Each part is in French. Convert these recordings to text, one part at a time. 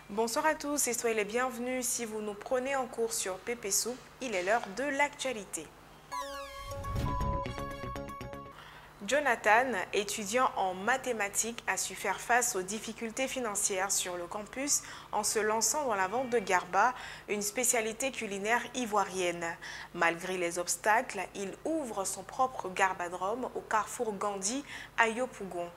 Bonsoir à tous et soyez les bienvenus si vous nous prenez en cours sur Pépé Soup. Il est l'heure de l'actualité. Jonathan, étudiant en mathématiques, a su faire face aux difficultés financières sur le campus en se lançant dans la vente de garba, une spécialité culinaire ivoirienne. Malgré les obstacles, il ouvre son propre garbadrome au carrefour Gandhi à Yopougon.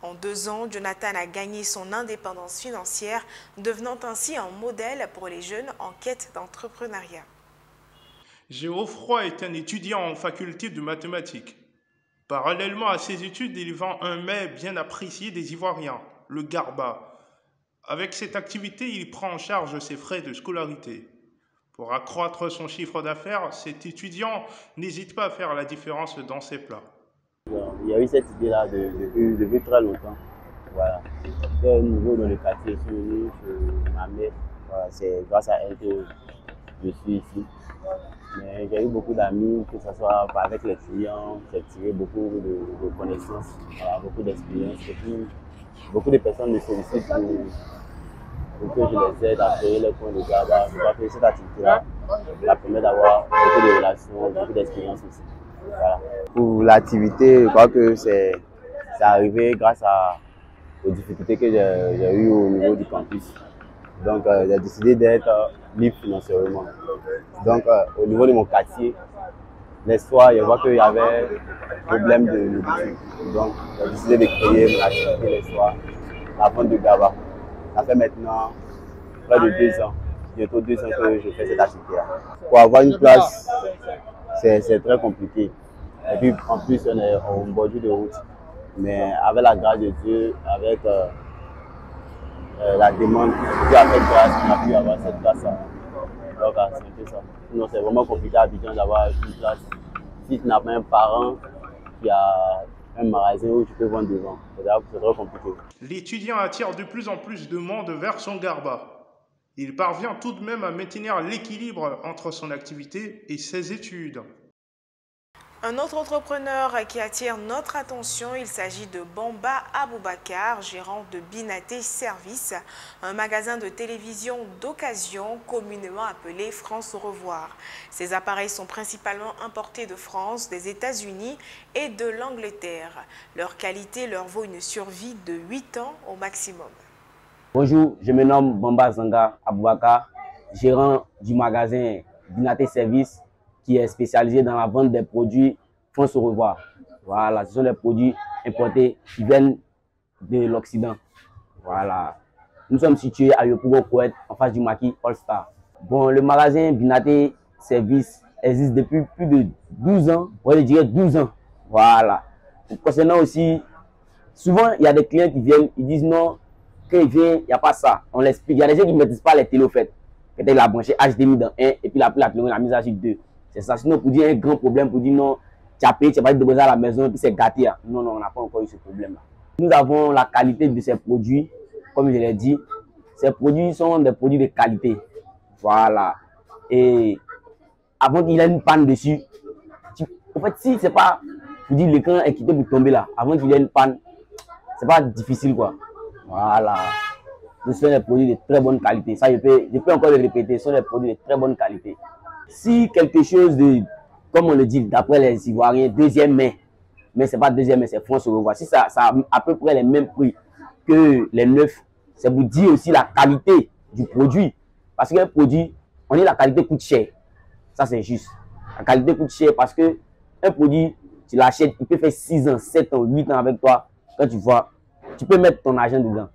En 2 ans, Jonathan a gagné son indépendance financière, devenant ainsi un modèle pour les jeunes en quête d'entrepreneuriat. Géoffroy est un étudiant en faculté de mathématiques. Parallèlement à ses études, il vend un mets bien apprécié des Ivoiriens, le garba. Avec cette activité, il prend en charge ses frais de scolarité. Pour accroître son chiffre d'affaires, cet étudiant n'hésite pas à faire la différence dans ses plats. Il y a eu cette idée-là depuis très longtemps. Voilà. C'était nouveau dans le quartier, je suis venu chez ma mère. Voilà, c'est grâce à elle que je suis ici. Mais j'ai eu beaucoup d'amis, que ce soit avec les clients, j'ai tiré beaucoup de connaissances, voilà, beaucoup d'expérience. Et puis, beaucoup de personnes me sollicitent pour que je les aide à créer leur coin de garde. Je crois que cette activité-là ça permet d'avoir beaucoup de relations, beaucoup d'expérience aussi. Voilà. Pour l'activité, je crois que c'est arrivé grâce aux difficultés que j'ai eues au niveau du campus. Donc, j'ai décidé d'être libre financièrement. Donc, au niveau de mon quartier, les soirs, je vois qu'il y avait problème de nourriture. Donc, j'ai décidé de créer mon activité les soirs, la vente de gaba. Ça fait maintenant près de 2 ans, bientôt 2 ans que je fais cette activité-là. Pour avoir une place, c'est très compliqué. Et puis, en plus, on est en bordure de route. Mais avec la grâce de Dieu, avec la demande, Dieu a fait grâce, on a pu avoir cette place-là. Donc, c'est un peu ça. Sinon, c'est vraiment compliqué à Abidjan d'avoir une place. Si tu n'as pas un parent qui a un magasin où tu peux vendre devant, c'est très compliqué. L'étudiant attire de plus en plus de monde vers son garba. Il parvient tout de même à maintenir l'équilibre entre son activité et ses études. Un autre entrepreneur qui attire notre attention, il s'agit de Bamba Aboubakar, gérant de Binaté Service, un magasin de télévision d'occasion communément appelé France au revoir. Ces appareils sont principalement importés de France, des États-Unis et de l'Angleterre. Leur qualité leur vaut une survie de 8 ans au maximum. Bonjour, je me nomme Bamba Zanga Aboubakar, gérant du magasin Binaté Service, qui est spécialisé dans la vente des produits France au revoir. Voilà, ce sont des produits importés qui viennent de l'Occident. Voilà. Nous sommes situés à Yopougon, Koweït, en face du maquis All Star. Bon, le magasin Binaté Service existe depuis plus de 12 ans. Ouais, je dirais 12 ans. Voilà. Concernant aussi, souvent, il y a des clients qui viennent, ils disent non, quand ils viennent, il n'y a pas ça. On l'explique. Il y a des gens qui ne maîtrisent pas les télé au fait. Peut-être la branché HDMI dans 1 et puis la télé, on l'a mise à 2. C'est ça. Sinon, pour dire un grand problème, pour dire non, tu as payé, tu n'as pas déposé à la maison et puis c'est gâté. Non, non, on n'a pas encore eu ce problème-là. Nous avons la qualité de ces produits, comme je l'ai dit. Ces produits sont des produits de qualité. Voilà. Et avant qu'il y ait une panne dessus, en fait, si c'est pas, pour dire l'écran est quitté pour tomber là, avant qu'il y ait une panne, c'est pas difficile quoi. Voilà. Ce sont des produits de très bonne qualité. Ça, je peux encore le répéter, ce sont des produits de très bonne qualité. Si quelque chose de, comme on le dit, d'après les Ivoiriens, deuxième main, mais ce n'est pas deuxième main, c'est France au revoir. Si ça a à peu près les mêmes prix que les neufs, c'est vous dire aussi la qualité du produit. Parce qu'un produit, on dit la qualité coûte cher. Ça, c'est juste. La qualité coûte cher parce que un produit, tu l'achètes, il peut faire 6 ans, 7 ans, 8 ans avec toi. Quand tu vois, tu peux mettre ton argent dedans.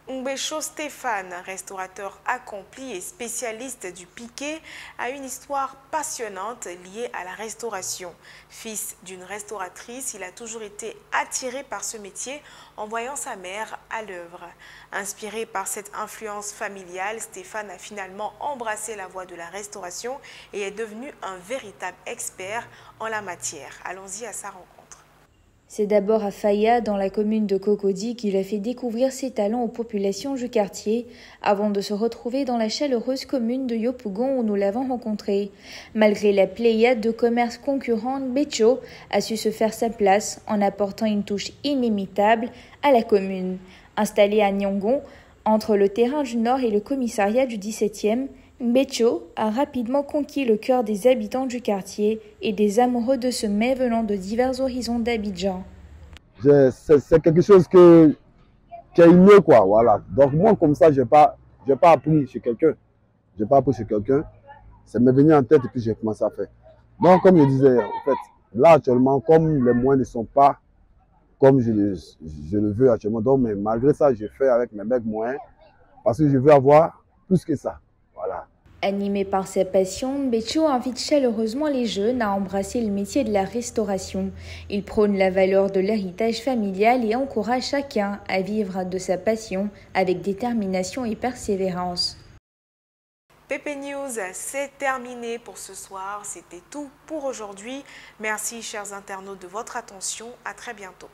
Ngbecho Stéphane, restaurateur accompli et spécialiste du piqué, a une histoire passionnante liée à la restauration. Fils d'une restauratrice, il a toujours été attiré par ce métier en voyant sa mère à l'œuvre. Inspiré par cette influence familiale, Stéphane a finalement embrassé la voie de la restauration et est devenu un véritable expert en la matière. Allons-y à sa rencontre. C'est d'abord à Faya, dans la commune de Cocody, qu'il a fait découvrir ses talents aux populations du quartier, avant de se retrouver dans la chaleureuse commune de Yopougon où nous l'avons rencontré. Malgré la pléiade de commerces concurrents, Ngbecho a su se faire sa place en apportant une touche inimitable à la commune. Installé à Nyongon, Entre le terrain du Nord et le commissariat du 17e, Mbetcho a rapidement conquis le cœur des habitants du quartier et des amoureux de ce mets venant de divers horizons d'Abidjan. C'est quelque chose qui est inné, quoi, voilà. Donc moi, comme ça, j'ai pas appris chez quelqu'un. J'ai pas appris chez quelqu'un. Ça m'est venu en tête et puis j'ai commencé à faire. Donc, comme je disais, en fait, là, actuellement, comme les moyens ne sont pas comme je le veux actuellement, donc, mais malgré ça, je fais avec mes mecs moyens parce que je veux avoir plus que ça. Voilà. Animé par sa passion, Mbetcho invite chaleureusement les jeunes à embrasser le métier de la restauration. Il prône la valeur de l'héritage familial et encourage chacun à vivre de sa passion avec détermination et persévérance. PP News, c'est terminé pour ce soir. C'était tout pour aujourd'hui. Merci chers internautes de votre attention. À très bientôt.